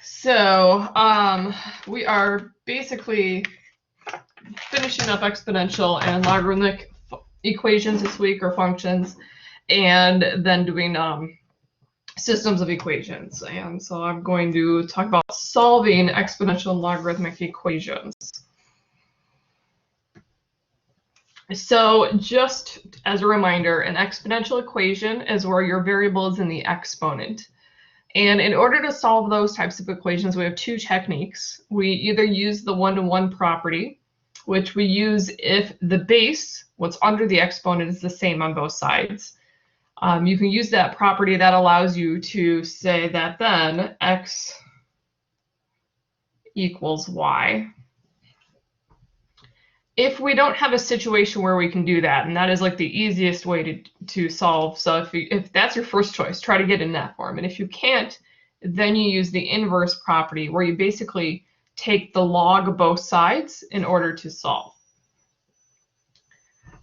So we are basically finishing up exponential and logarithmic equations this week, or functions, and then doing systems of equations. And so I'm going to talk about solving exponential and logarithmic equations. So just as a reminder, an exponential equation is where your variable is in the exponent. And in order to solve those types of equations, we have two techniques. We either use the one-to-one property, which we use if the base, what's under the exponent, is the same on both sides. You can use that property that allows you to say that then x equals y. If we don't have a situation where we can do that, and that is like the easiest way to solve, so if that's your first choice, try to get in that form. And if you can't, then you use the inverse property, where you basically take the log of both sides in order to solve.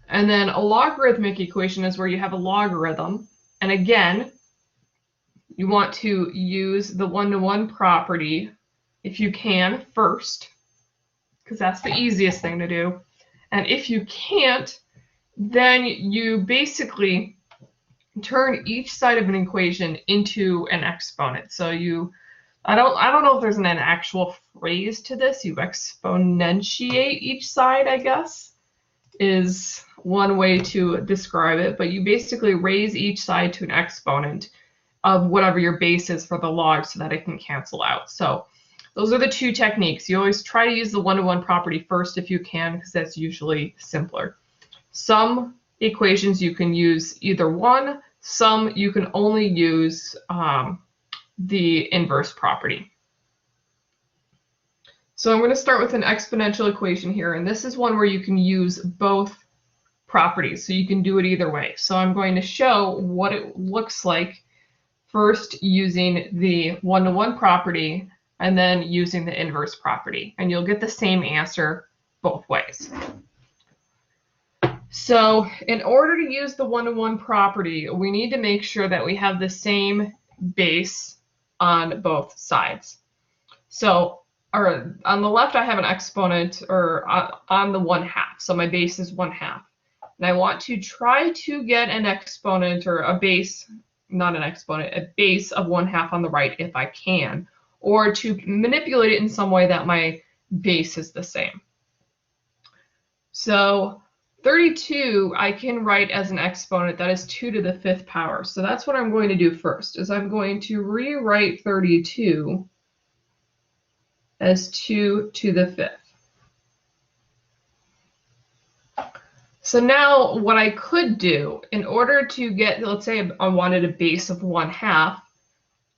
And then a logarithmic equation is where you have a logarithm. And again, you want to use the one-to-one property if you can first, because that's the easiest thing to do. And if you can't, then you basically turn each side of an equation into an exponent. So I don't know if there's an actual phrase to this. You exponentiate each side, I guess, is one way to describe it. But you basically raise each side to an exponent of whatever your base is for the log so that it can cancel out. So those are the two techniques. You always try to use the one-to-one property first if you can, because that's usually simpler. Some equations you can use either one. Some you can only use the inverse property. So I'm going to start with an exponential equation here, and this is one where you can use both properties, so you can do it either way. So I'm going to show what it looks like first using the one-to-one property and then using the inverse property, and you'll get the same answer both ways. So in order to use the one-to-one property, we need to make sure that we have the same base on both sides. So on the left, I have an exponent, or on the 1/2. So my base is 1/2. And I want to try to get an exponent, or a base, not an exponent, a base of 1/2 on the right if I can, or to manipulate it in some way that my base is the same. So 32 I can write as an exponent, that is 2 to the 5th power. So that's what I'm going to do first, is I'm going to rewrite 32 as 2 to the 5th. So now what I could do, in order to get, let's say I wanted a base of 1/2,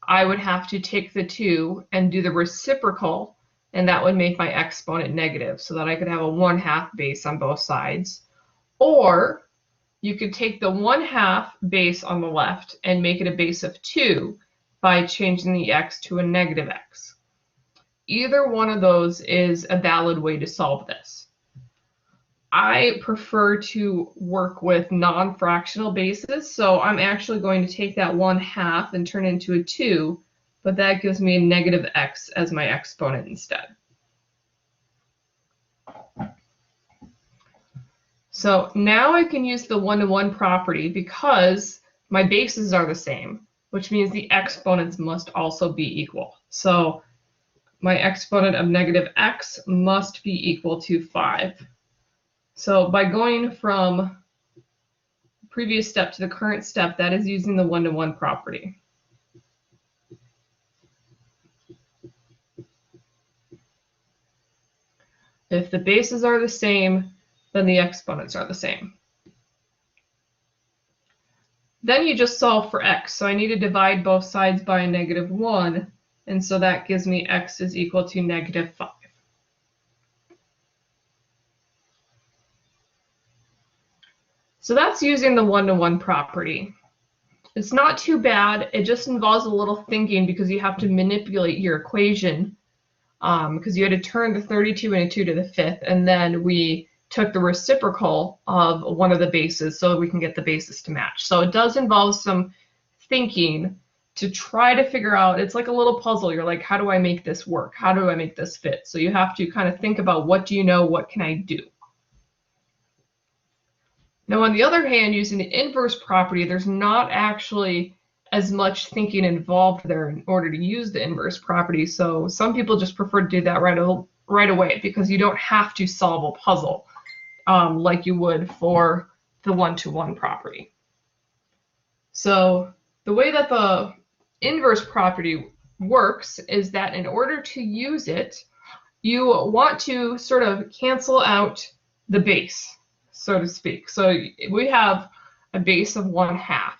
I would have to take the 2 and do the reciprocal, and that would make my exponent negative, so that I could have a 1/2 base on both sides. Or you could take the 1/2 base on the left and make it a base of 2 by changing the x to a negative x. Either one of those is a valid way to solve this. I prefer to work with non-fractional bases, so I'm actually going to take that 1/2 and turn it into a 2, but that gives me a negative x as my exponent instead. So now I can use the one-to-one property because my bases are the same, which means the exponents must also be equal. So my exponent of negative x must be equal to 5. So by going from the previous step to the current step, that is using the one-to-one property. If the bases are the same, then the exponents are the same. Then you just solve for x. So I need to divide both sides by a -1, and so that gives me x is equal to -5. So that's using the one-to-one property. It's not too bad. It just involves a little thinking because you have to manipulate your equation, because you had to turn the 32 into 2 to the 5th, and then we took the reciprocal of one of the bases so we can get the bases to match. So it does involve some thinking to try to figure out, it's like a little puzzle. You're like, how do I make this work? How do I make this fit? So you have to kind of think about, what do you know? What can I do? Now, on the other hand, using the inverse property, there's not actually as much thinking involved there in order to use the inverse property. So some people just prefer to do that right away, because you don't have to solve a puzzle like you would for the one-to-one property. So the way that the inverse property works is that in order to use it, you want to sort of cancel out the base, so to speak. So we have a base of 1/2.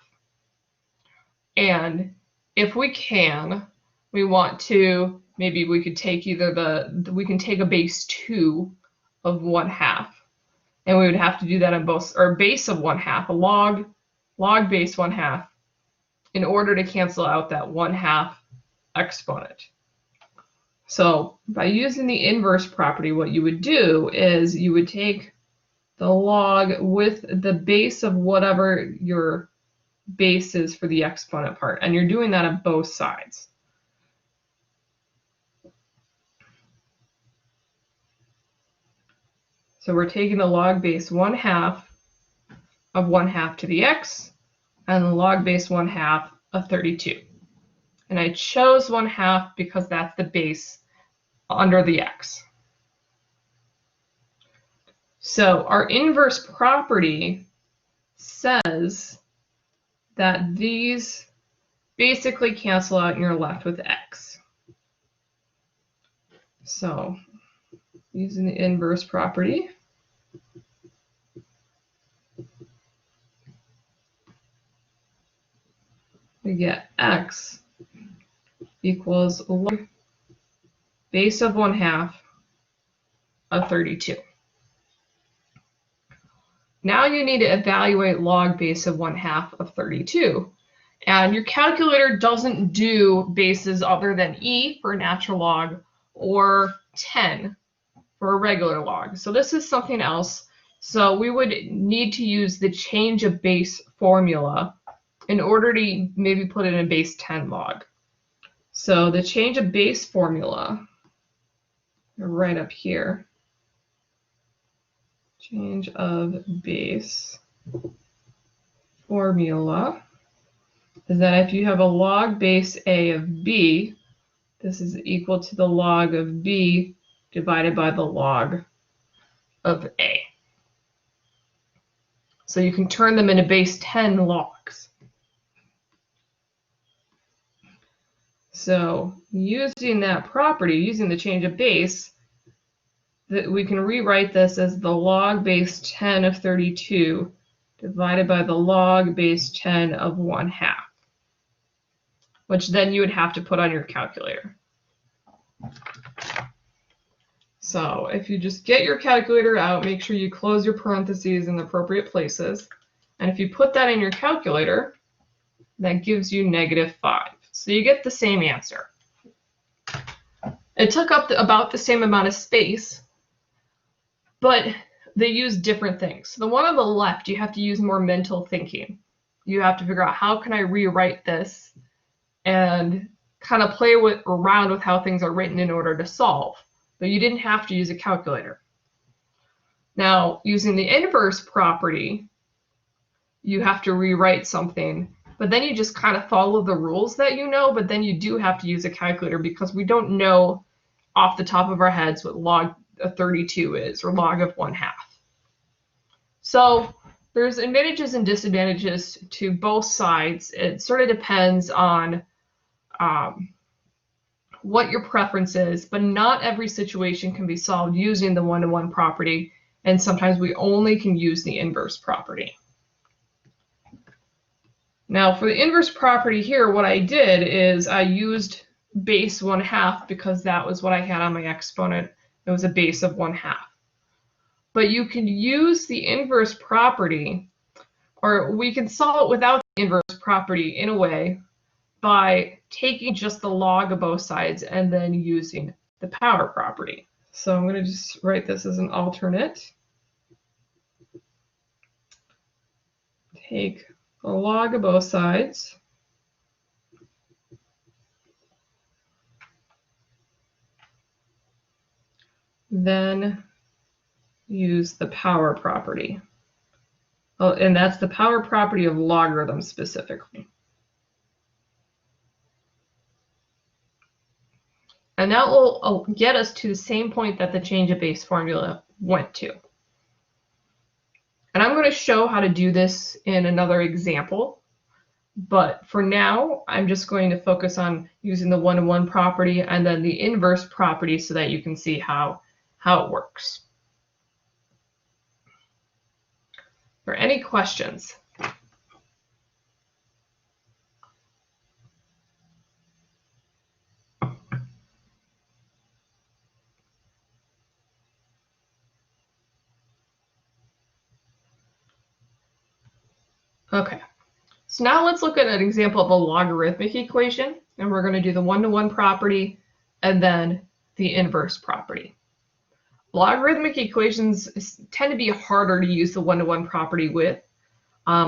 And if we can, we want to, maybe we could take we can take a base 2 of 1/2. And we would have to do that on both, or base of 1/2, a log base 1/2, in order to cancel out that 1/2 exponent. So by using the inverse property, what you would do is you would take the log with the base of whatever your base is for the exponent part, and you're doing that on both sides. So we're taking the log base 1/2 of 1/2 to the x, and the log base 1/2 of 32. And I chose 1/2 because that's the base under the x. So our inverse property says that these basically cancel out and you're left with x. So using the inverse property, we get x equals log base of 1/2 of 32. Now you need to evaluate log base of 1/2 of 32. And your calculator doesn't do bases other than e for natural log or 10 for a regular log. So this is something else. So we would need to use the change of base formula in order to maybe put in a base 10 log. So the change of base formula, right up here, change of base formula is that if you have a log base a of b, this is equal to the log of b divided by the log of a. So you can turn them into base 10 logs. So using that property, using the change of base, that we can rewrite this as the log base 10 of 32 divided by the log base 10 of 1/2, which then you would have to put on your calculator. So if you just get your calculator out, make sure you close your parentheses in the appropriate places. And if you put that in your calculator, that gives you -5. So you get the same answer. It took up about the same amount of space, but they use different things. So the one on the left, you have to use more mental thinking. You have to figure out, how can I rewrite this, and kind of play around with how things are written in order to solve. But you didn't have to use a calculator. Now, using the inverse property, you have to rewrite something, but then you just kind of follow the rules that you know, but then you do have to use a calculator because we don't know off the top of our heads what log of 32 is, or log of 1/2. So there's advantages and disadvantages to both sides. It sort of depends on what your preference is, but not every situation can be solved using the one-to-one property, and sometimes we only can use the inverse property. Now for the inverse property here, what I did is I used base 1/2 because that was what I had on my exponent. It was a base of 1/2. But you can use the inverse property, or we can solve it without the inverse property in a way, by taking just the log of both sides and then using the power property. So I'm going to just write this as an alternate. Take the log of both sides then use the power property. Oh, and that's the power property of logarithms specifically. And that will get us to the same point that the change of base formula went to. And I'm going to show how to do this in another example. But for now, I'm just going to focus on using the one-to-one property and then the inverse property so that you can see how it works. Are there any questions? Okay, so now let's look at an example of a logarithmic equation, and we're going to do the one-to-one property and then the inverse property. Logarithmic equations tend to be harder to use the one-to-one property with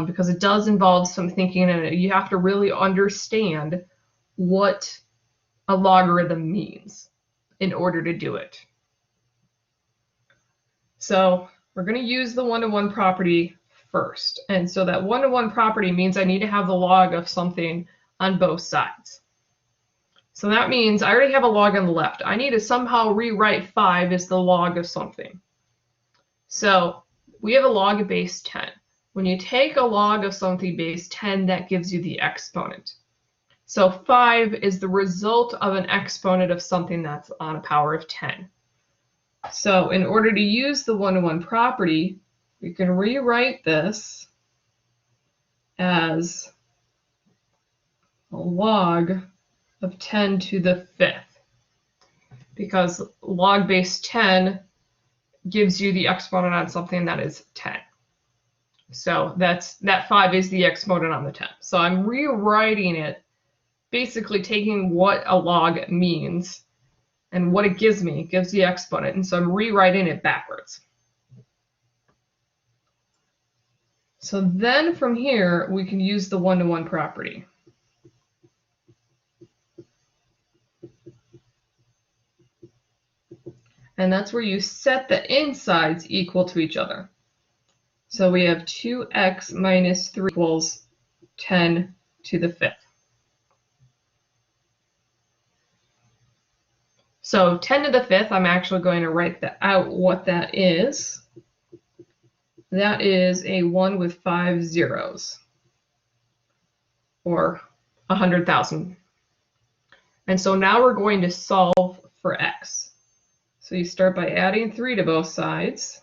because it does involve some thinking, and you have to really understand what a logarithm means in order to do it. So we're going to use the one-to-one property first. And so that one-to-one property means I need to have the log of something on both sides. So that means I already have a log on the left. I need to somehow rewrite 5 as the log of something. So we have a log of base 10. When you take a log of something base 10, that gives you the exponent. So 5 is the result of an exponent of something that's on a power of 10. So in order to use the one-to-one property, we can rewrite this as a log of 10 to the 5th, because log base 10 gives you the exponent on something that is 10. So that 5 is the exponent on the 10. So I'm rewriting it, basically taking what a log means and what it gives me. It gives the exponent, and so I'm rewriting it backwards. So then from here, we can use the one-to-one property. And that's where you set the insides equal to each other. So we have 2x minus 3 equals 10 to the 5th. So 10 to the 5th, I'm actually going to write out what that is. That is a 1 with 5 zeros, or 100,000. And so now we're going to solve for x. So you start by adding 3 to both sides.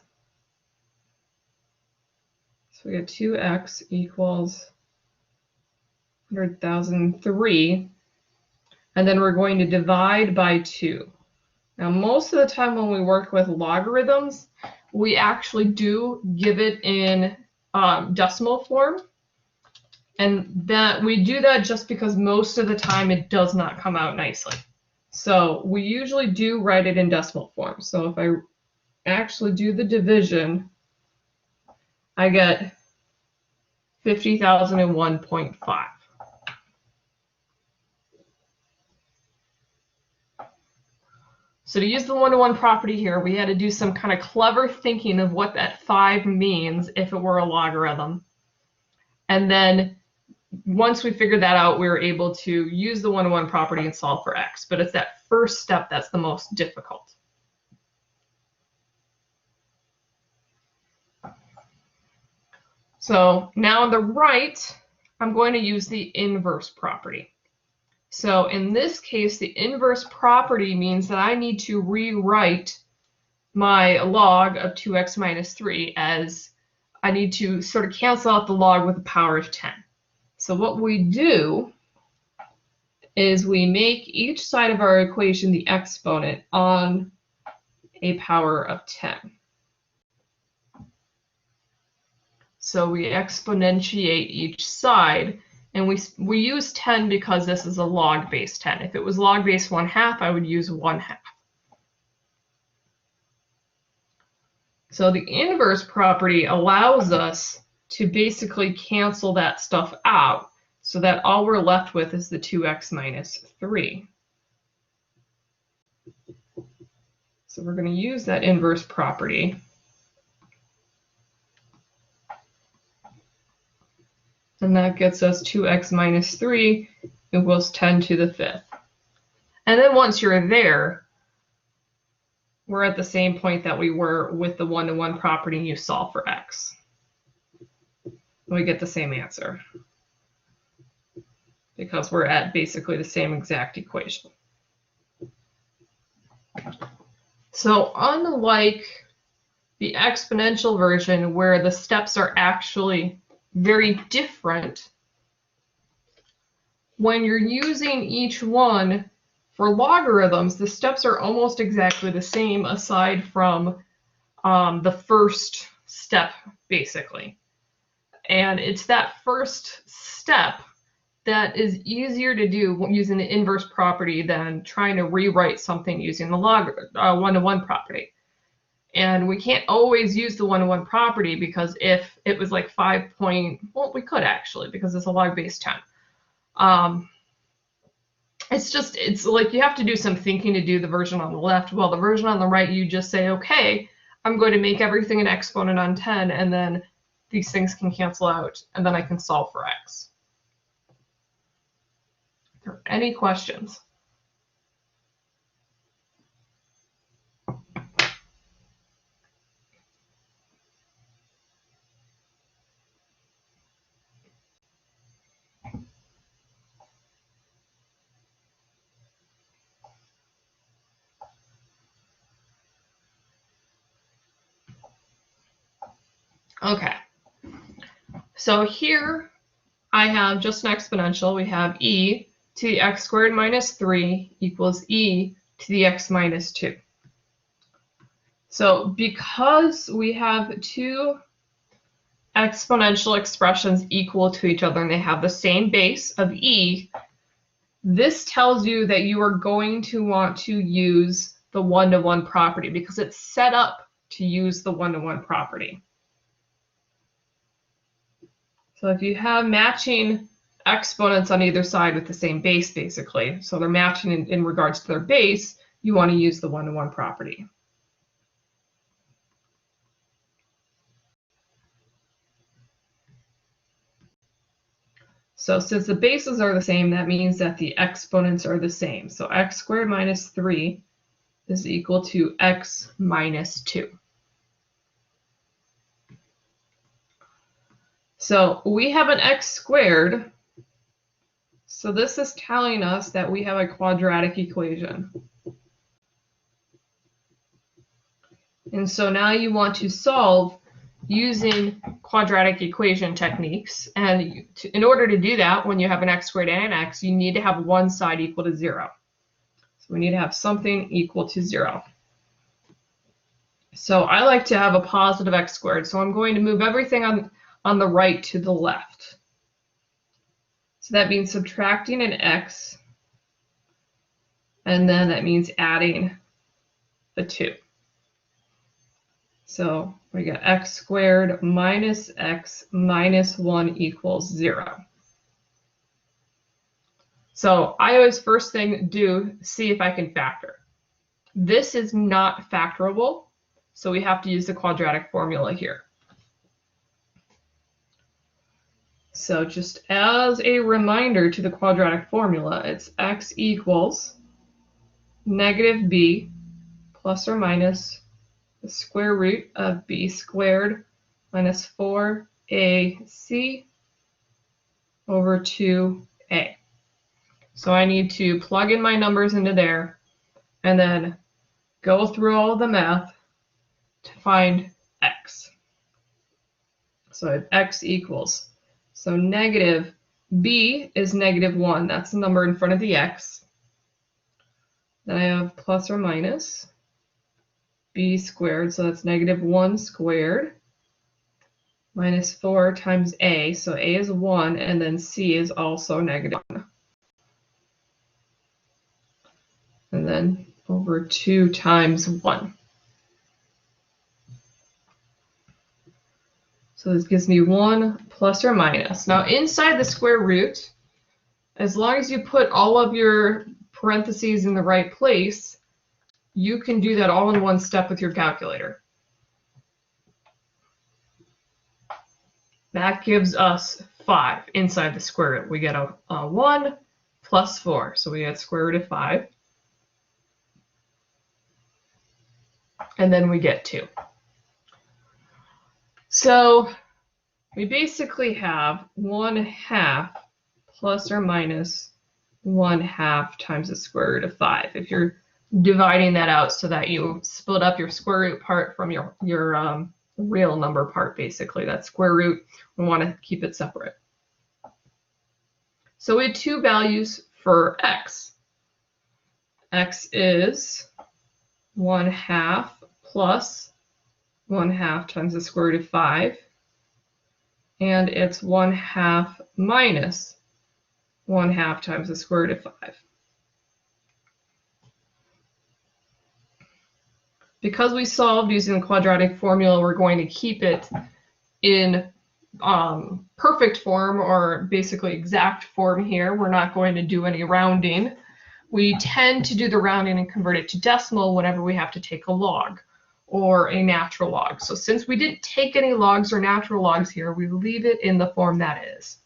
So we get 2x equals 100,003. And then we're going to divide by 2. Now, most of the time when we work with logarithms, we actually do give it in decimal form. And that we do that just because most of the time it does not come out nicely. So we usually do write it in decimal form. So if I actually do the division, I get 50,001.5. So to use the one-to-one property here, we had to do some kind of clever thinking of what that 5 means if it were a logarithm. And then once we figured that out, we were able to use the one-to-one property and solve for x. But it's that first step that's the most difficult. So now on the right, I'm going to use the inverse property. So in this case, the inverse property means that I need to rewrite my log of 2x minus 3 as I need to sort of cancel out the log with the power of 10. So what we do is we make each side of our equation the exponent on a power of 10. So we exponentiate each side. And we use 10 because this is a log base 10. If it was log base 1/2, I would use 1/2. So the inverse property allows us to basically cancel that stuff out so that all we're left with is the 2x minus 3. So we're going to use that inverse property. And that gets us 2x minus 3 equals 10 to the 5th. And then once you're there, we're at the same point that we were with the one-to-one property and you solve for x. We get the same answer because we're at basically the same exact equation. So unlike the exponential version where the steps are actually very different, when you're using each one for logarithms, the steps are almost exactly the same aside from the first step, basically. And it's that first step that is easier to do using the inverse property than trying to rewrite something using the one-to-one property. And we can't always use the one-to-one property because if it was like well, we could actually because it's a log base 10. It's like you have to do some thinking to do the version on the left. Well, the version on the right, you just say, okay, I'm going to make everything an exponent on 10, and then these things can cancel out, and then I can solve for x. Are there any questions? Okay, so here I have just an exponential. We have e to the x squared minus 3 equals e to the x minus 2. So because we have two exponential expressions equal to each other and they have the same base of e, this tells you that you are going to want to use the one-to-one property because it's set up to use the one-to-one property. So if you have matching exponents on either side with the same base, basically, so they're matching in regards to their base, you want to use the one-to-one property. So since the bases are the same, that means that the exponents are the same. So x squared minus 3 is equal to x minus 2. So we have an x squared. So this is telling us that we have a quadratic equation. And so now you want to solve using quadratic equation techniques. And in order to do that, when you have an x squared and an x, you need to have one side equal to 0. So we need to have something equal to 0. So I like to have a positive x squared. So I'm going to move everything on the right to the left. So that means subtracting an x, and then that means adding a 2. So we got x squared minus x minus 1 equals 0. So I always first thing see if I can factor. This is not factorable, so we have to use the quadratic formula here. So just as a reminder to the quadratic formula, it's x equals negative b plus or minus the square root of b squared minus 4ac over 2a. So I need to plug in my numbers into there and then go through all of the math to find x. So I have x equals, so negative b is negative 1. That's the number in front of the x. Then I have plus or minus b squared, so that's negative 1 squared, minus 4 times a, so a is 1, and then c is also negative 1. And then over 2 times 1. So this gives me 1 plus or minus. Now inside the square root, as long as you put all of your parentheses in the right place, you can do that all in one step with your calculator. That gives us 5 inside the square root. We get a 1 plus 4, so we get square root of 5. And then we get 2. So we basically have 1/2 plus or minus 1/2 times the square root of 5. If you're dividing that out so that you split up your square root part from your real number part, basically. That square root, we want to keep it separate. So we have 2 values for x. X is 1/2 plus 1/2 times the square root of 5. And it's 1/2 minus 1/2 times the square root of 5. Because we solved using the quadratic formula, we're going to keep it in perfect form, or basically exact form here. We're not going to do any rounding. We tend to do the rounding and convert it to decimal whenever we have to take a log or a natural log. So since we didn't take any logs or natural logs here, we leave it in the form that is.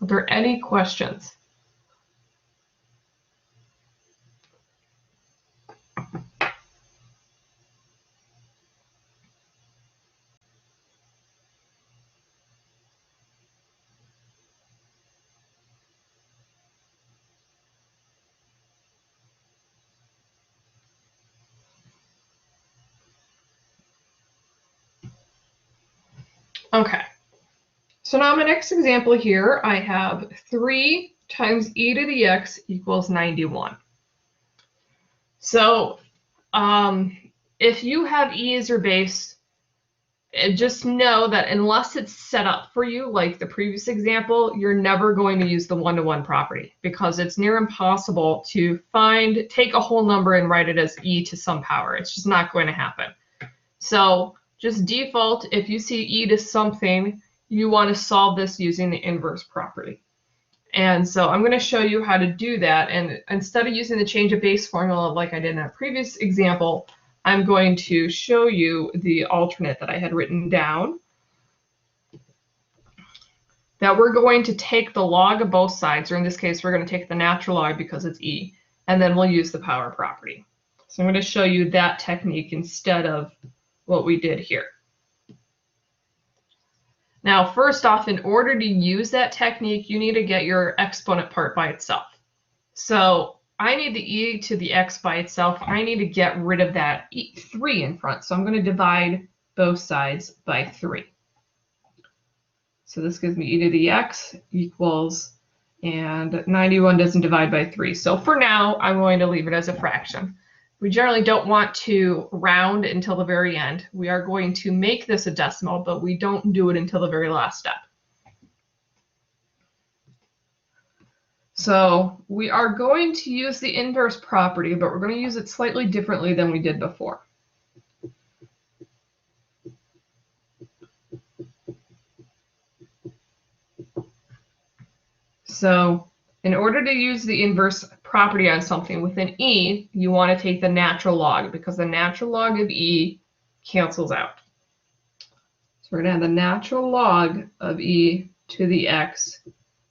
Are there any questions? Okay, so now my next example here, I have 3 times e to the x equals 91. So if you have e as your base, just know that unless it's set up for you, like the previous example, you're never going to use the one-to-one property, because it's near impossible to take a whole number and write it as e to some power. It's just not going to happen. So just default, if you see e to something, you want to solve this using the inverse property. And so I'm going to show you how to do that. And instead of using the change of base formula like I did in that previous example, I'm going to show you the alternate that I had written down. That we're going to take the log of both sides, or in this case, we're going to take the natural log because it's e, and then we'll use the power property. So I'm going to show you that technique instead of what we did here. Now, first off, in order to use that technique, you need to get your exponent part by itself. So I need the e to the x by itself. I need to get rid of that 3 in front. So I'm going to divide both sides by 3. So this gives me e to the x equals, and 91 doesn't divide by 3. So for now, I'm going to leave it as a fraction. We generally don't want to round until the very end. We are going to make this a decimal, but we don't do it until the very last step. So we are going to use the inverse property, but we're going to use it slightly differently than we did before. So in order to use the inverse property on something with an e, you want to take the natural log, because the natural log of e cancels out. So we're going to have the natural log of e to the x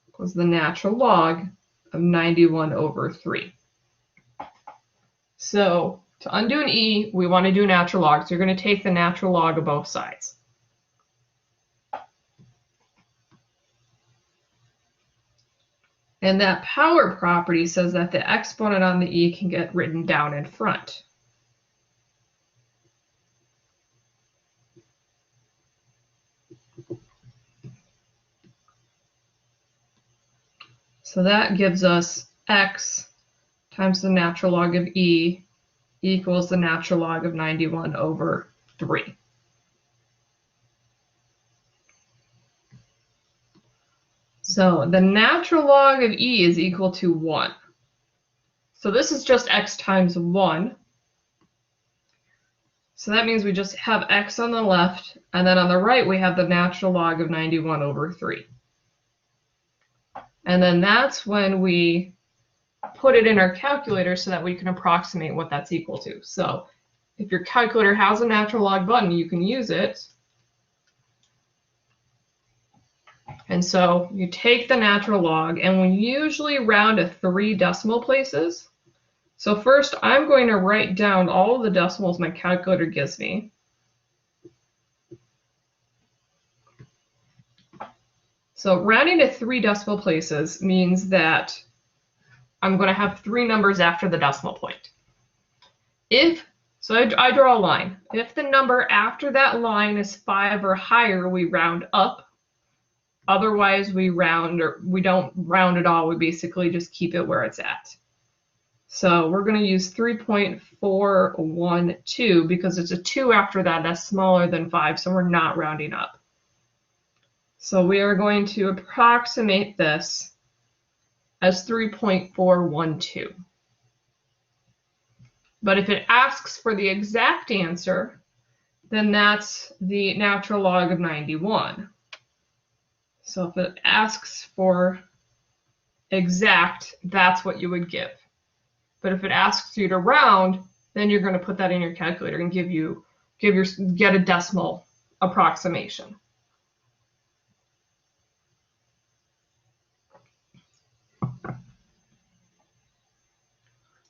equals the natural log of 91 over 3. So to undo an e, we want to do a natural log. So you're going to take the natural log of both sides. And that power property says that the exponent on the e can get written down in front. So that gives us x times the natural log of e equals the natural log of 91 over 3. So the natural log of e is equal to 1. So this is just x times 1. So that means we just have x on the left, and then on the right we have the natural log of 91 over 3. And then that's when we put it in our calculator so that we can approximate what that's equal to. So if your calculator has a natural log button, you can use it. And so you take the natural log, and we usually round to 3 decimal places. So first, I'm going to write down all of the decimals my calculator gives me. So rounding to 3 decimal places means that I'm going to have 3 numbers after the decimal point. So I draw a line. If the number after that line is 5 or higher, we round up. Otherwise, we don't round at all. We basically just keep it where it's at. So we're going to use 3.412 because it's a 2 after that. That's smaller than 5, so we're not rounding up. So we are going to approximate this as 3.412. But if it asks for the exact answer, then that's the natural log of 91. So if it asks for exact, that's what you would give. But if it asks you to round, then you're going to put that in your calculator and get a decimal approximation.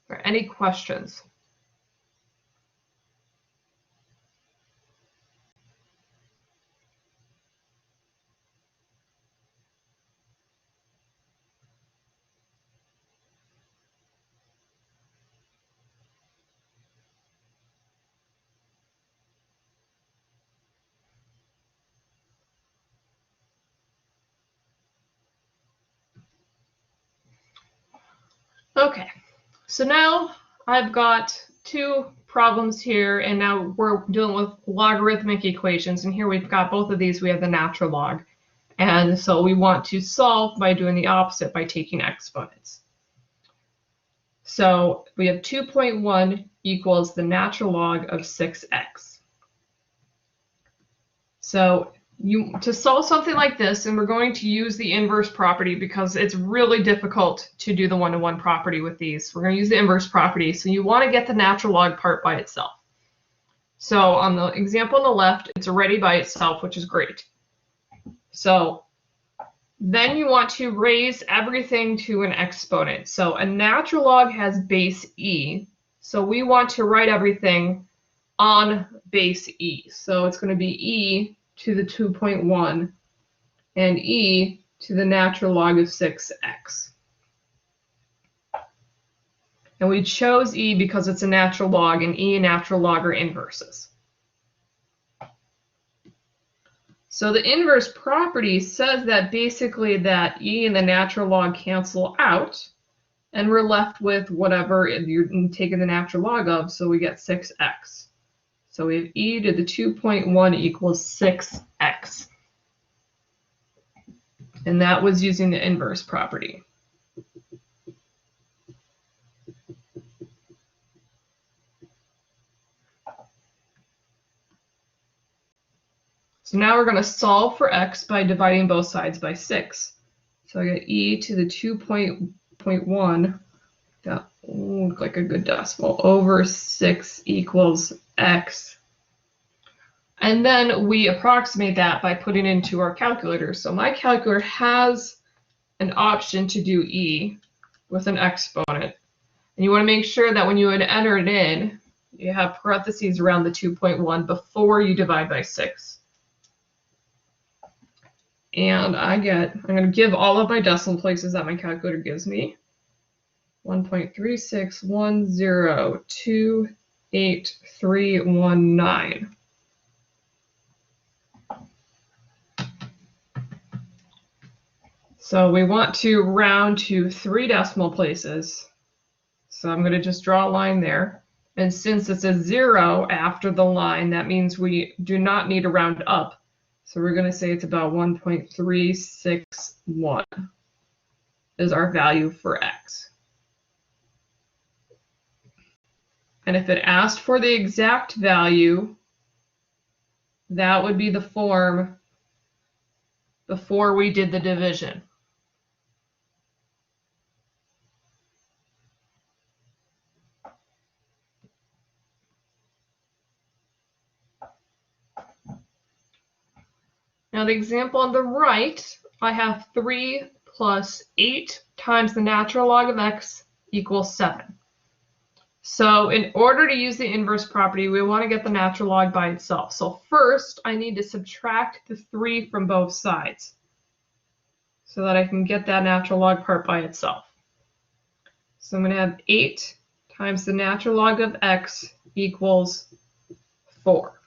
Are any questions? Okay, so now I've got 2 problems here, and now we're dealing with logarithmic equations, and here we've got both of these. We have the natural log, and so we want to solve by doing the opposite, by taking exponents. So we have 2.1 equals the natural log of 6x. So to solve something like this, and we're going to use the inverse property because it's really difficult to do the one-to-one property with these. We're going to use the inverse property. So you want to get the natural log part by itself. So on the example on the left, it's already by itself, which is great. So then you want to raise everything to an exponent. So a natural log has base e. So we want to write everything on base e. So it's going to be e to the 2.1 and e to the natural log of 6x. And we chose e because it's a natural log, and e and natural log are inverses. So the inverse property says that basically that e and the natural log cancel out, and we're left with whatever you're taking the natural log of, so we get 6x. So we have e to the 2.1 equals 6x. And that was using the inverse property. So now we're going to solve for x by dividing both sides by 6. So I get e to the 2.1, that will look like a good decimal, over 6 equals x. And then we approximate that by putting it into our calculator. So my calculator has an option to do e with an exponent. And you want to make sure that when you enter it in, you have parentheses around the 2.1 before you divide by 6. And I'm going to give all of my decimal places that my calculator gives me. 1.361028319. So we want to round to 3 decimal places. So I'm going to just draw a line there. And since it's a 0 after the line, that means we do not need to round up. So we're going to say it's about 1.361 is our value for x. And if it asked for the exact value, that would be the form before we did the division. Now the example on the right, I have 3 plus 8 times the natural log of x equals 7. So in order to use the inverse property, we want to get the natural log by itself. So first, I need to subtract the 3 from both sides so that I can get that natural log part by itself. So I'm going to have 8 times the natural log of x equals 4.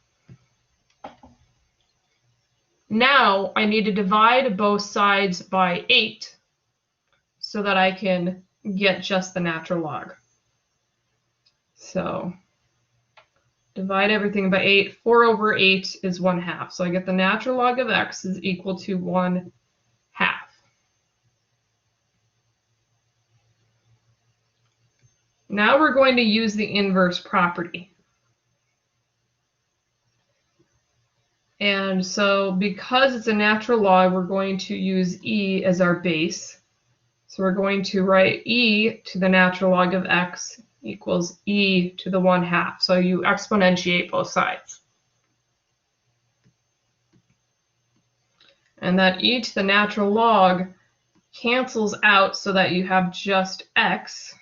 Now I need to divide both sides by 8 so that I can get just the natural log. So divide everything by 8. 4 over 8 is 1/2. So I get the natural log of x is equal to 1/2. Now we're going to use the inverse property. And so because it's a natural log, we're going to use e as our base. So we're going to write e to the natural log of x equals e to the 1/2. So you exponentiate both sides. And that e to the natural log cancels out so that you have just x,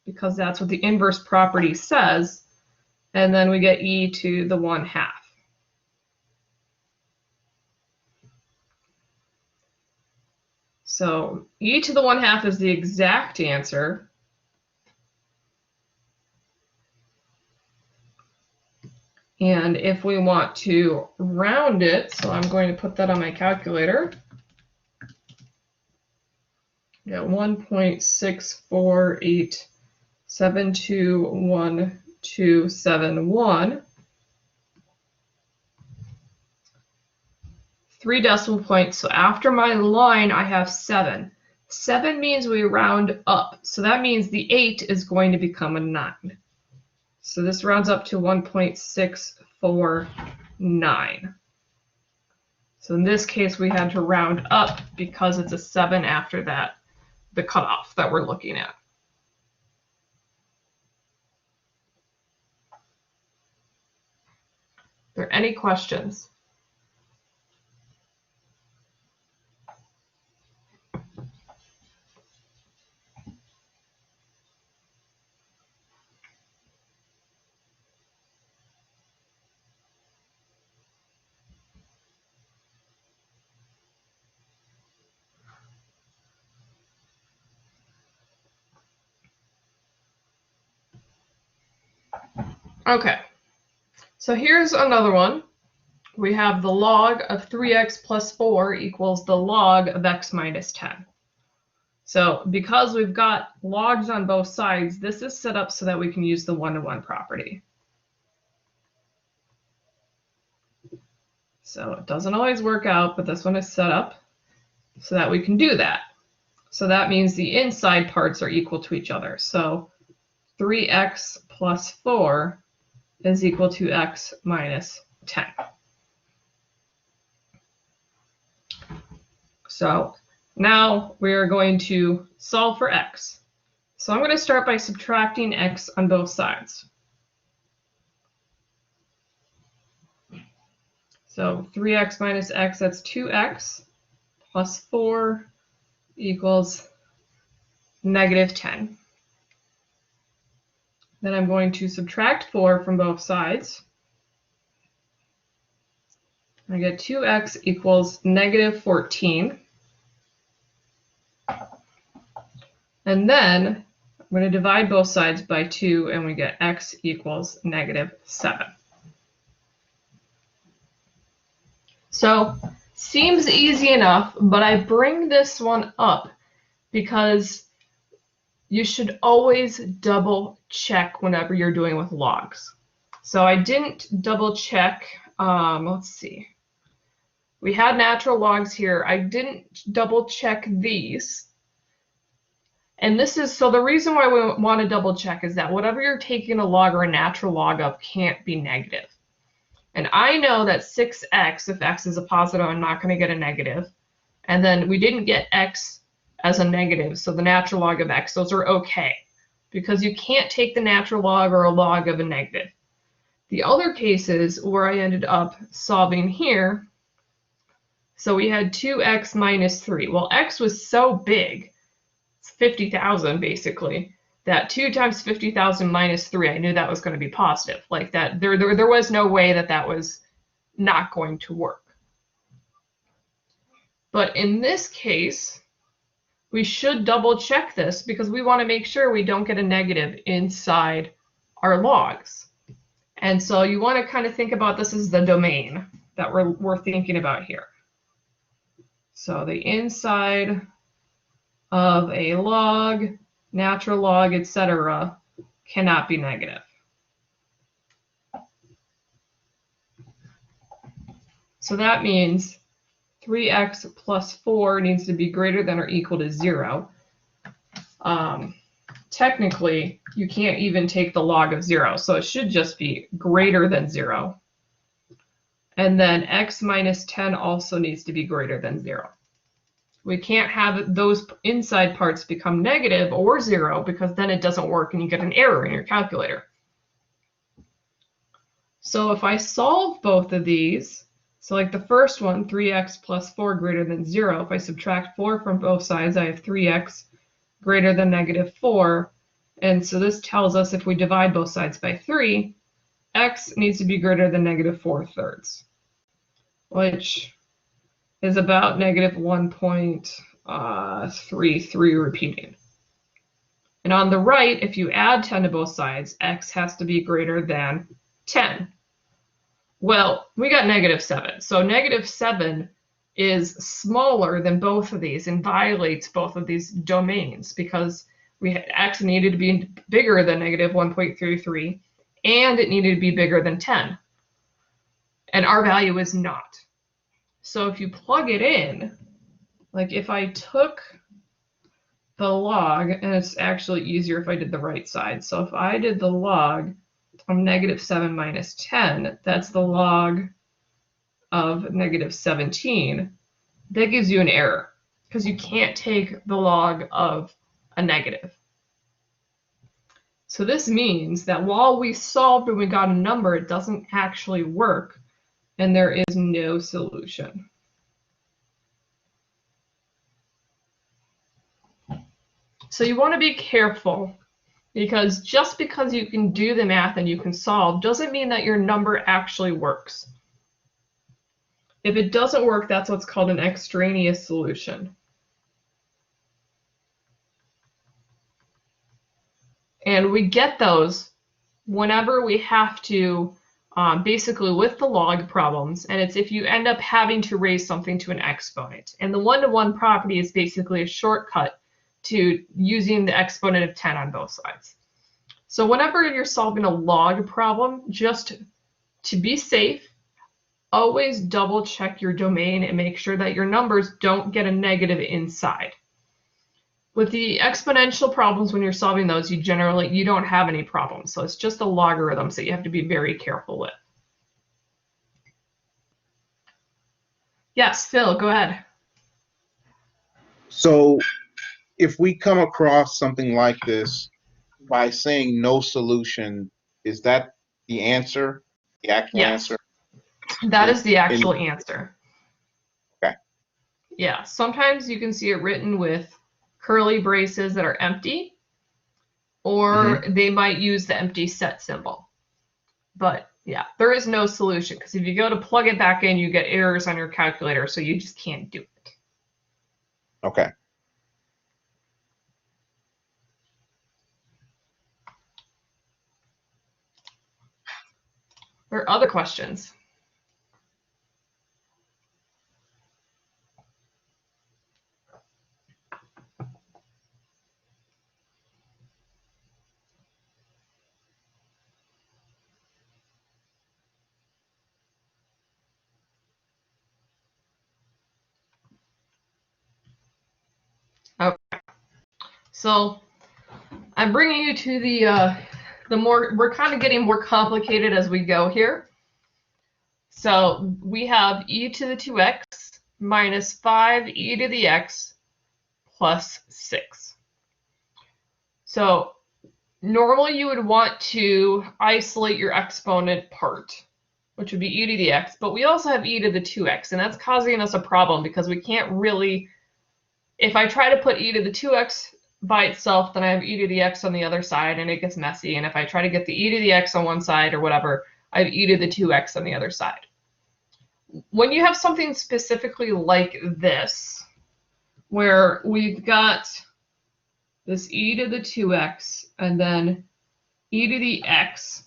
because that's what the inverse property says. And then we get e to the 1/2. So e to the 1/2 is the exact answer. And if we want to round it, so I'm going to put that on my calculator. Get 1.648721271. 3 decimal points. So after my line, I have 7. 7 means we round up. So that means the 8 is going to become a 9. So this rounds up to 1.649. So in this case, we had to round up because it's a 7 after that, the cutoff that we're looking at. Are there any questions? Okay, so here's another one. We have the log of 3x plus 4 equals the log of x minus 10. So because we've got logs on both sides, this is set up so that we can use the one-to-one property. So it doesn't always work out, but this one is set up so that we can do that. So that means the inside parts are equal to each other. So 3x plus 4 is equal to x minus 10. So now we are going to solve for x. So I'm going to start by subtracting x on both sides. So 3x minus x, that's 2x, plus 4 equals negative 10. Then I'm going to subtract 4 from both sides. I get 2x equals negative 14. And then I'm going to divide both sides by 2, and we get x equals negative 7. So seems easy enough, but I bring this one up because you should always double check whenever you're doing with logs. So I didn't double check, let's see. We had natural logs here. I didn't double check these. And this is, so the reason why we want to double check is that whatever you're taking a log or a natural log of can't be negative. And I know that 6x, if x is a positive, I'm not going to get a negative. And then we didn't get x as a negative, so the natural log of x, those are okay, because you can't take the natural log or a log of a negative. The other cases where I ended up solving here, So we had 2x minus 3. Well, x was so big, it's 50,000 basically, that 2 times 50,000 minus 3, I knew that was going to be positive. Like that, there was no way that that was not going to work. But in this case, we should double check this because we want to make sure we don't get a negative inside our logs. And so you want to kind of think about this as the domain that we're thinking about here. So the inside of a log, natural log, etc., cannot be negative. So that means 3x plus 4 needs to be greater than or equal to 0. Technically, you can't even take the log of 0, so it should just be greater than 0. And then x minus 10 also needs to be greater than 0. We can't have those inside parts become negative or 0 because then it doesn't work and you get an error in your calculator. So if I solve both of these, so like the first one, 3x plus 4 greater than 0, if I subtract 4 from both sides, I have 3x greater than negative 4. And so this tells us if we divide both sides by 3, x needs to be greater than negative 4/3, which is about negative 1.33 repeating. And on the right, if you add 10 to both sides, x has to be greater than 10. Well, we got negative 7. So negative 7 is smaller than both of these and violates both of these domains because x needed to be bigger than negative 1.33 and it needed to be bigger than 10. And our value is not. So if you plug it in, like if I took the log, and it's actually easier if I did the right side. So if I did the log of negative 7 minus 10, that's the log of negative 17. That gives you an error because you can't take the log of a negative. So this means that while we solved and we got a number, it doesn't actually work and there is no solution. So you want to be careful because just because you can do the math and you can solve doesn't mean that your number actually works. If it doesn't work, that's what's called an extraneous solution. And we get those whenever we have to, basically with the log problems, and it's if you end up having to raise something to an exponent. And the one-to-one property is basically a shortcut to using the exponent of 10 on both sides. So whenever you're solving a log problem, just to be safe, always double check your domain and make sure that your numbers don't get a negative inside. With the exponential problems, when you're solving those, you don't have any problems. So it's just the logarithms that you have to be very careful with. Yes, Phil, go ahead. So if we come across something like this by saying no solution, is that the answer, the actual answer? That is the actual answer. Okay. Yeah, sometimes you can see it written with curly braces that are empty, or they might use the empty set symbol. But yeah, there is no solution because if you go to plug it back in, you get errors on your calculator, so you just can't do it. Okay. There are other questions. Okay. So I'm bringing you to the more, we're kind of getting more complicated as we go here. So we have e to the 2x minus 5e to the x plus 6. So normally you would want to isolate your exponent part. which would be e to the x, but we also have e to the 2x, and that's causing us a problem because we can't really, if I try to put e to the 2x by itself, then I have e to the x on the other side, and it gets messy. And if I try to get the e to the x on one side or whatever, I have e to the 2x on the other side. When you have something specifically like this, where we've got this e to the 2x and then e to the x,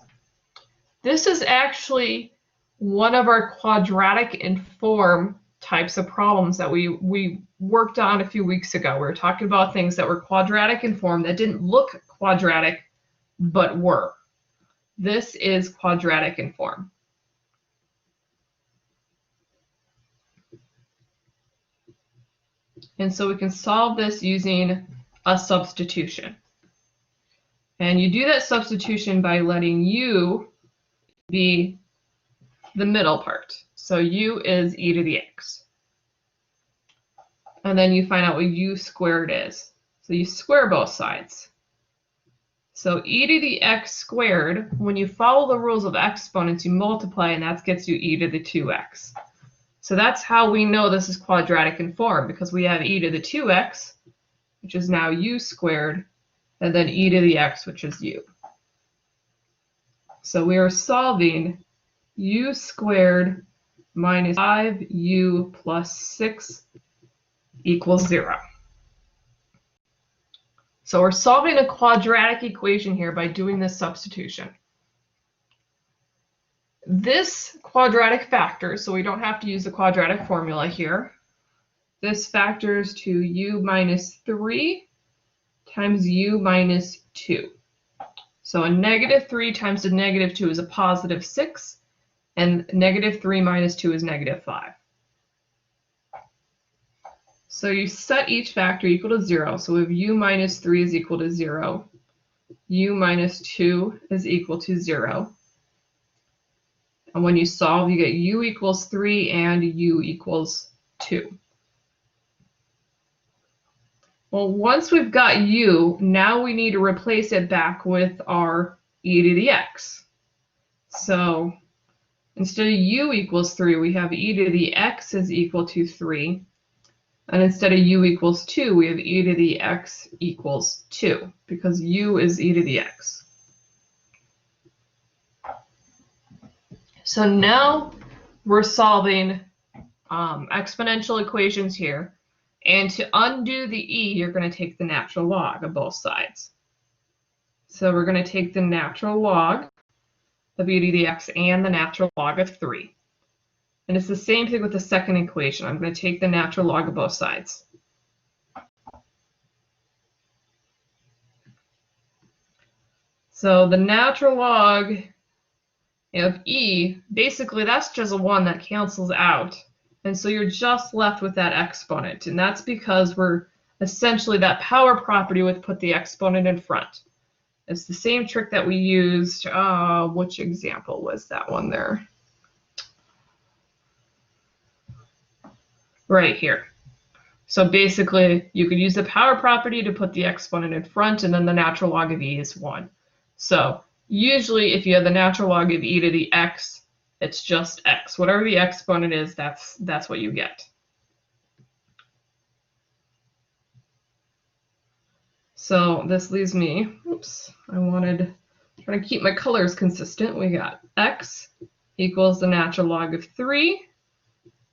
this is actually one of our quadratic in form types of problems that we worked on a few weeks ago. We were talking about things that were quadratic in form that didn't look quadratic, but were. This is quadratic in form. And so we can solve this using a substitution. And you do that substitution by letting u be the middle part. So u is e to the x. And then you find out what u squared is. So you square both sides. So e to the x squared, when you follow the rules of exponents, you multiply, and that gets you e to the 2x. So that's how we know this is quadratic in form, because we have e to the 2x, which is now u squared, and then e to the x, which is u. So we are solving u squared minus 5u plus 6 equals 0. So we're solving a quadratic equation here by doing this substitution. This quadratic factors, so we don't have to use the quadratic formula here. This factors to u minus 3 times u minus 2. So a negative 3 times a negative 2 is a positive 6, and negative 3 minus 2 is negative 5. So you set each factor equal to 0. So we have u minus 3 is equal to 0. U minus 2 is equal to 0. And when you solve, you get u equals 3 and u equals 2. Well, once we've got u, now we need to replace it back with our e to the x. So instead of u equals 3, we have e to the x is equal to 3. And instead of u equals 2, we have e to the x equals 2, because u is e to the x. So now we're solving exponential equations here. And to undo the e, you're going to take the natural log of both sides. So we're going to take the natural log of e to the x and the natural log of 3. And it's the same thing with the second equation. I'm going to take the natural log of both sides. So the natural log of e, basically that's just a 1 that cancels out. And so you're just left with that exponent. And that's because we're essentially, that power property would put the exponent in front. It's the same trick that we used. Which example was that one there? Right here. So basically, you could use the power property to put the exponent in front, and then the natural log of e is 1. So usually, if you have the natural log of e to the x, it's just x. Whatever the exponent is, that's what you get. So this leaves me, oops, trying to keep my colors consistent. We got x equals the natural log of 3,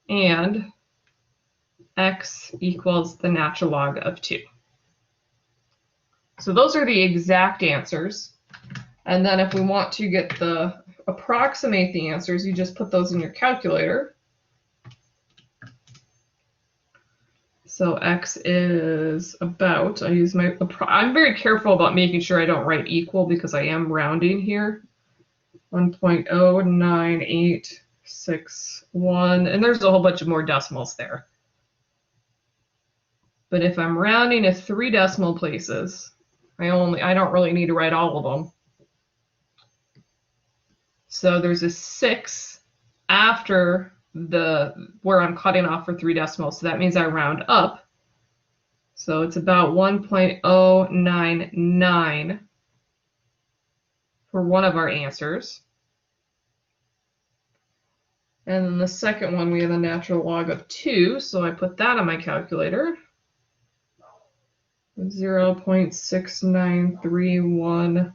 and x equals the natural log of 2. So those are the exact answers. And then if we want to approximate the answers, you just put those in your calculator. So x is about, I'm very careful about making sure I don't write equal because I am rounding here. 1.09861, and there's a whole bunch of more decimals there. But if I'm rounding to 3 decimal places, I don't really need to write all of them. So there's a 6 after where I'm cutting off for 3 decimals, so that means I round up. So it's about 1.099 for one of our answers. And then the second one, we have the natural log of 2, so I put that on my calculator. 0.6931.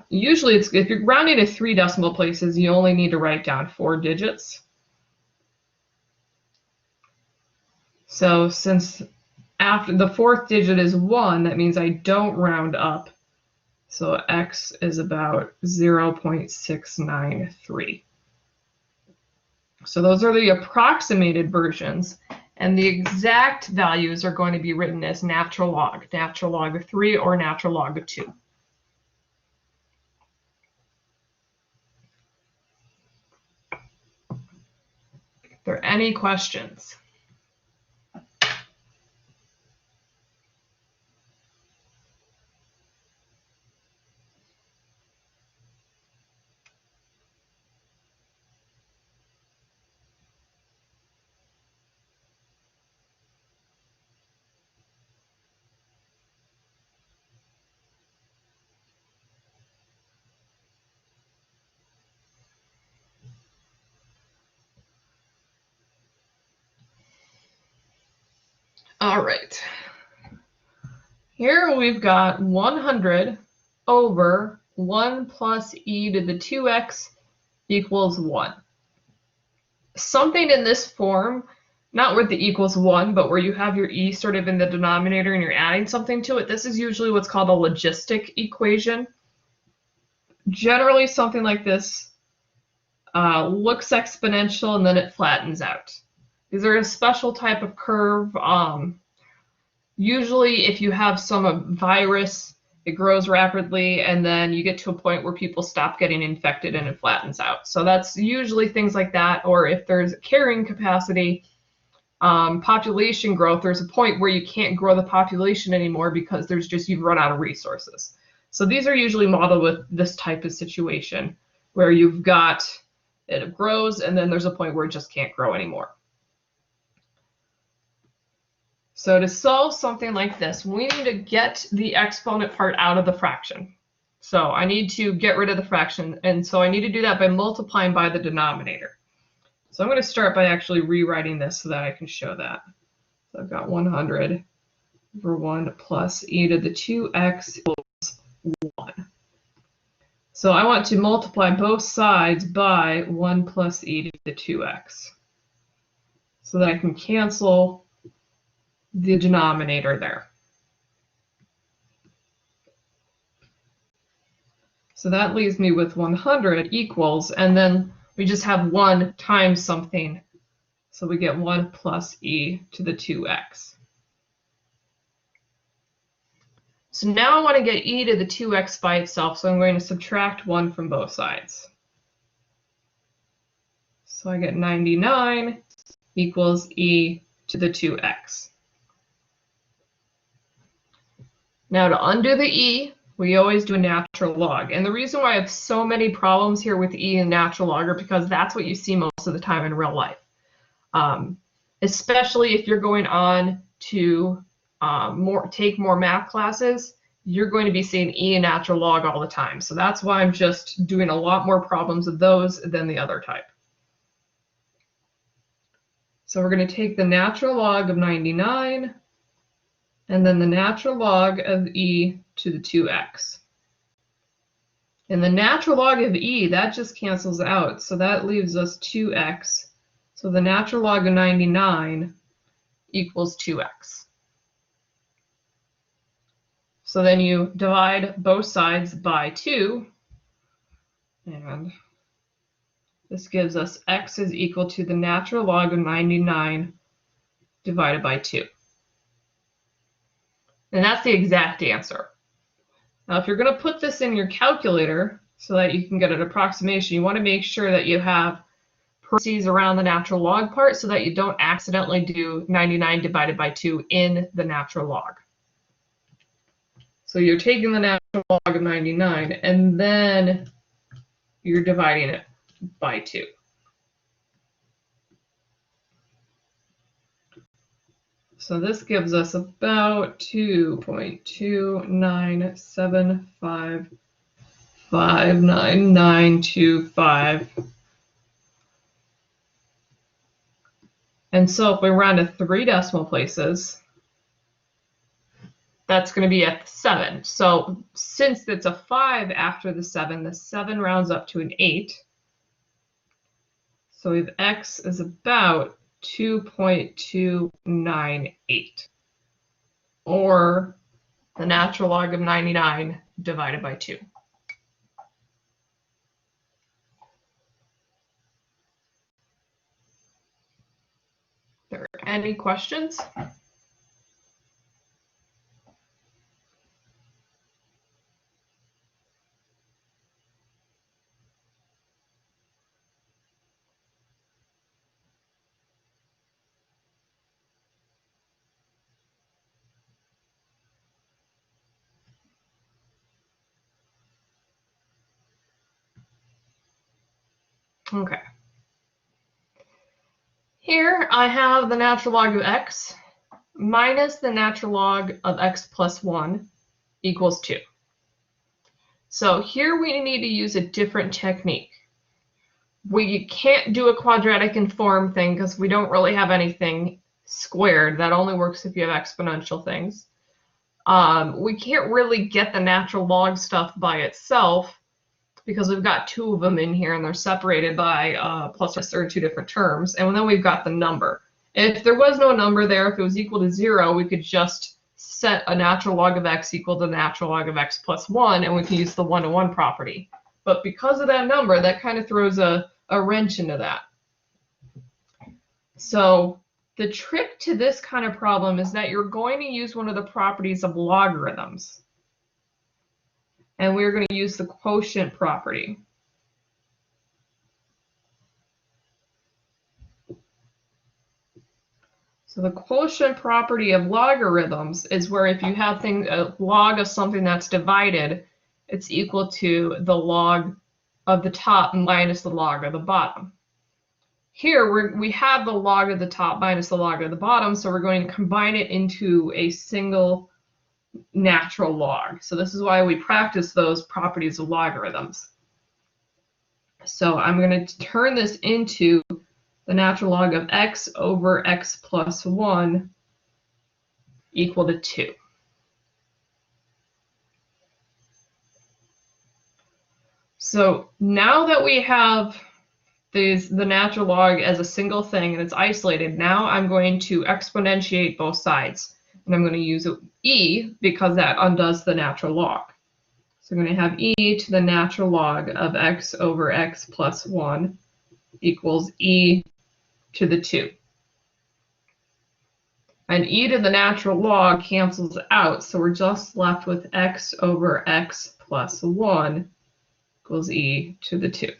Usually, if you're rounding to 3 decimal places, you only need to write down 4 digits. So since after the 4th digit is 1, that means I don't round up. So x is about 0.693. So those are the approximated versions, and the exact values are going to be written as natural log of 3 or natural log of 2. Are there any questions? All right. Here we've got 100 over 1 plus e to the 2x equals 1. Something in this form, not where the equals 1, but where you have your e sort of in the denominator and you're adding something to it, this is usually what's called a logistic equation. Generally, something like this looks exponential and then it flattens out. These are a special type of curve. Usually, if you have some virus, it grows rapidly, and then you get to a point where people stop getting infected and it flattens out. So that's usually things like that. Or if there's carrying capacity, population growth, there's a point where you can't grow the population anymore because you've run out of resources. So these are usually modeled with this type of situation where you've got it grows and then there's a point where it just can't grow anymore. So to solve something like this, we need to get the exponent part out of the fraction. So I need to get rid of the fraction, and so I need to do that by multiplying by the denominator. So I'm going to start by actually rewriting this so that I can show that. So I've got 100 over 1 plus e to the 2x equals 1. So I want to multiply both sides by 1 plus e to the 2x so that I can cancel the denominator there. So that leaves me with 100 equals, and then we just have 1 times something. So we get 1 plus e to the 2x. So now I want to get e to the 2x by itself, so I'm going to subtract 1 from both sides. So I get 99 equals e to the 2x. Now to undo the e, we always do a natural log. And the reason why I have so many problems here with e and natural log are because that's what you see most of the time in real life. Especially if you're going on to take more math classes, you're going to be seeing e and natural log all the time. So that's why I'm just doing a lot more problems of those than the other type. So we're going to take the natural log of 99 and then the natural log of e to the 2x. And the natural log of e, that just cancels out. So that leaves us 2x. So the natural log of 99 equals 2x. So then you divide both sides by 2. And this gives us x is equal to the natural log of 99 divided by 2. And that's the exact answer. Now, if you're going to put this in your calculator so that you can get an approximation, you want to make sure that you have parentheses around the natural log part so that you don't accidentally do 99 divided by 2 in the natural log. So you're taking the natural log of 99 and then you're dividing it by 2. So this gives us about 2.297559925 And so if we round to 3 decimal places, that's going to be at the 7. So since it's a 5 after the 7 rounds up to an 8. So we have x is about 2.298, or the natural log of 99 divided by 2. Are there any questions? Okay. Here I have the natural log of x minus the natural log of x plus 1 equals 2. So here we need to use a different technique. We can't do a quadratic inform thing because we don't really have anything squared. That only works if you have exponential things. We can't really get the natural log stuff by itself because we've got 2 of them in here and they're separated by plus or 2 different terms. And then we've got the number. If there was no number there, if it was equal to 0, we could just set a natural log of x equal to the natural log of x plus 1, and we can use the 1-to-1 property. But because of that number, that kind of throws a wrench into that. So the trick to this kind of problem is that you're going to use one of the properties of logarithms. And we're going to use the quotient property. So the quotient property of logarithms is where if you have a log of something that's divided, it's equal to the log of the top minus the log of the bottom. Here we have the log of the top minus the log of the bottom, so we're going to combine it into a single natural log. So this is why we practice those properties of logarithms. So I'm going to turn this into the natural log of x over x plus 1 equal to 2. So now that we have the natural log as a single thing and it's isolated, now I'm going to exponentiate both sides. And I'm going to use e because that undoes the natural log. So I'm going to have e to the natural log of x over x plus 1 equals e to the 2. And e to the natural log cancels out, so we're just left with x over x plus 1 equals e to the 2.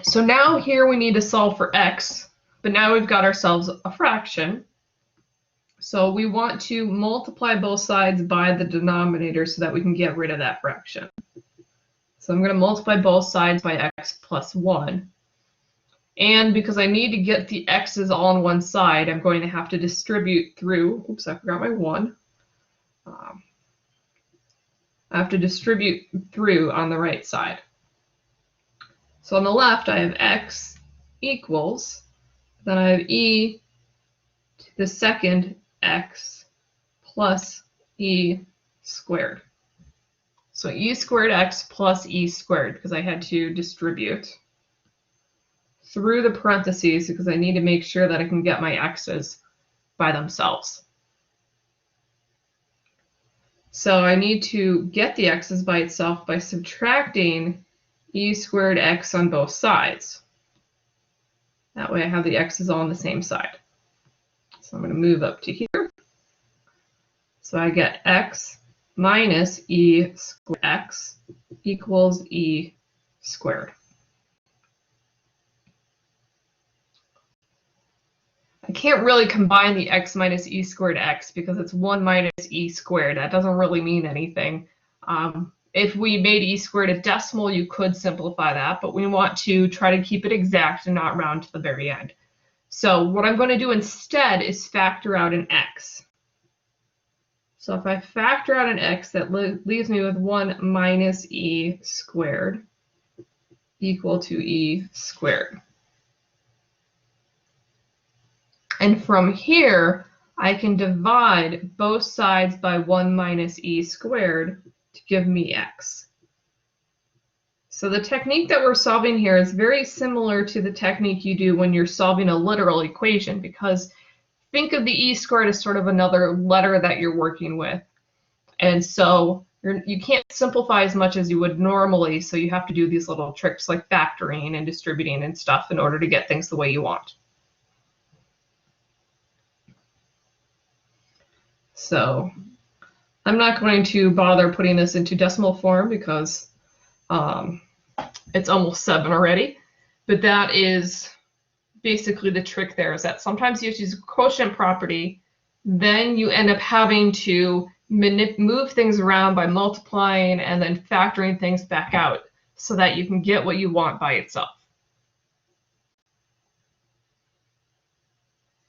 So now here we need to solve for x, but now we've got ourselves a fraction. So we want to multiply both sides by the denominator so that we can get rid of that fraction. So I'm going to multiply both sides by x plus 1. And because I need to get the x's all on one side, I'm going to have to distribute through, oops, I forgot my 1. I have to distribute through on the right side. So on the left, I have x equals, then I have e to the second x plus e squared. So e squared x plus e squared, because I had to distribute through the parentheses because I need to make sure that I can get my x's by themselves. So I need to get the x's by itself by subtracting e squared x on both sides. That way I have the x's all on the same side. So I'm going to move up to here. So I get x minus e squared x equals e squared. I can't really combine the x minus e squared x because it's 1 minus e squared. That doesn't really mean anything. If we made e squared a decimal, you could simplify that, but we want to try to keep it exact and not round to the very end. So what I'm going to do instead is factor out an x. So if I factor out an x, that leaves me with 1 minus e squared equal to e squared. And from here, I can divide both sides by 1 minus e squared to give me x. So the technique that we're solving here is very similar to the technique you do when you're solving a literal equation, because think of the e squared as sort of another letter that you're working with. And so you can't simplify as much as you would normally, so you have to do these little tricks like factoring and distributing and stuff in order to get things the way you want. So I'm not going to bother putting this into decimal form because it's almost 7 already, but that is basically the trick there, is that sometimes you use a quotient property, then you end up having to move things around by multiplying and then factoring things back out so that you can get what you want by itself.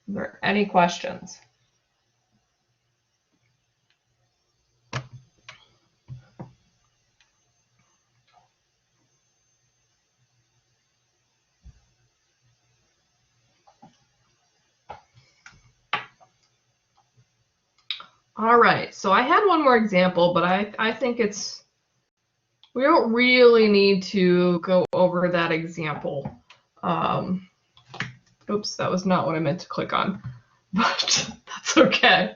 Are there any questions? All right, so I had one more example, but I think we don't really need to go over that example. Oops, that was not what I meant to click on, but that's okay.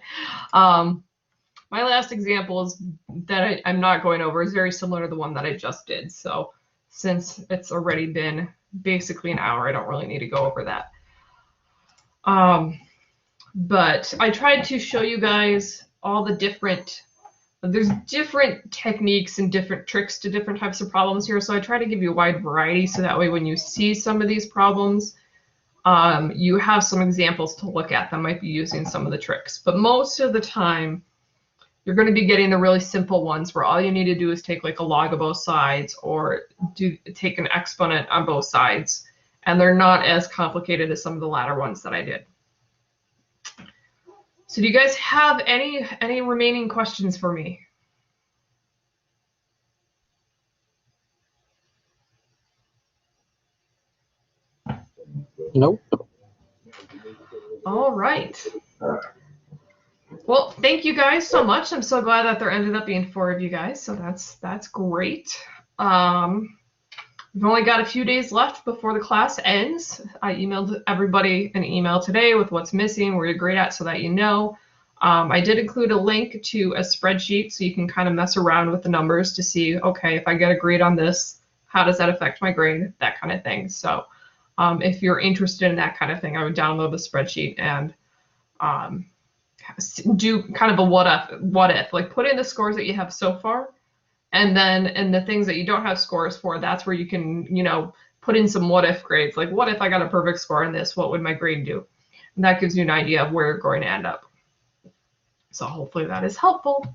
My last example is that I'm not going over is very similar to the one that I just did. So since it's already been basically an hour, I don't really need to go over that. But I tried to show you guys all the there's different techniques and different tricks to different types of problems here. So I try to give you a wide variety so that way when you see some of these problems, you have some examples to look at that might be using some of the tricks. But most of the time, you're going to be getting the really simple ones where all you need to do is take like a log of both sides or take an exponent on both sides. And they're not as complicated as some of the latter ones that I did. So do you guys have any remaining questions for me? Nope. All right. Well, thank you guys so much. I'm so glad that there ended up being 4 of you guys. So that's great. We've only got a few days left before the class ends. I emailed everybody an email today with what's missing, where you're great at, so that you know. I did include a link to a spreadsheet so you can kind of mess around with the numbers to see, okay, if I get a grade on this, how does that affect my grade, that kind of thing. So if you're interested in that kind of thing, I would download the spreadsheet and do kind of a what if, like put in the scores that you have so far, and then in the things that you don't have scores for, that's where you can, put in some what if grades, like what if I got a perfect score in this, what would my grade do? And that gives you an idea of where you're going to end up. So hopefully that is helpful.